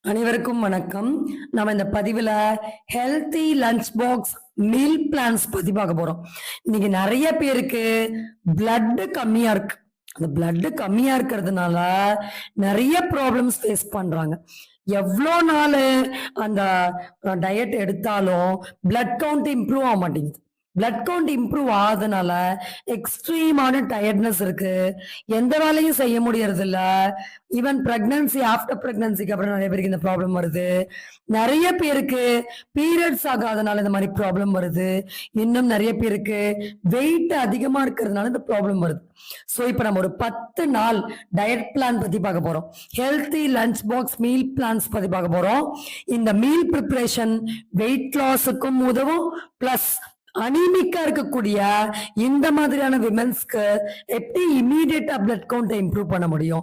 அனைவருக்கும் வணக்கம். நம்ம இந்த பதிவுல healthy lunch box meal plans பத்தி பார்க்க போறோம். இன்னைக்கு நிறைய பேருக்கு பிளட் கம்மியா இருக்கு. அந்த பிளட் கம்மியா இருக்கிறதுனால நிறைய ப்ராப்ளம்ஸ் ஃபேஸ் பண்றாங்க. எவ்வளோ நாள் அந்த டயட் எடுத்தாலும் பிளட் கவுண்ட் இம்ப்ரூவ் ஆக மாட்டேங்குது. பிளட் கவுண்ட் இம்ப்ரூவ் ஆகுறதுனால எக்ஸ்ட்ரீமான டயர்ட்னஸ் இருக்கு. எந்த வேலையும் செய்ய முடியறது இல்ல. ஈவன் பிரெக்னன்சி ஆஃப்டர் பிரெக்னன்சிக்கு அப்புறம் நிறைய பேருக்கு இந்த ப்ராப்ளம் வருது. நிறைய பேருக்கு பீரியட்ஸ் ஆகாதனால இந்த மாதிரி ப்ராப்ளம் வருது. இன்னும் நிறைய பேருக்கு வெயிட் அதிகமா இருக்கிறதுனால இந்த ப்ராப்ளம் வருது. ஸோ இப்போ நம்ம ஒரு 10 நாள் டயட் பிளான் பத்தி பார்க்க போறோம். Healthy lunch box meal plans பத்தி பார்க்க போறோம். இந்த மீல் ப்ரிப்பரேஷன் வெயிட் லாஸுக்கும் உதவும், பிளஸ் அனீமிக்கா இருக்கக்கூடிய இந்த மாதிரியான விமென்ஸ்க்கு எப்படி இமீடியட்டா பிளட் கவுண்ட் இம்ப்ரூவ் பண்ண முடியும்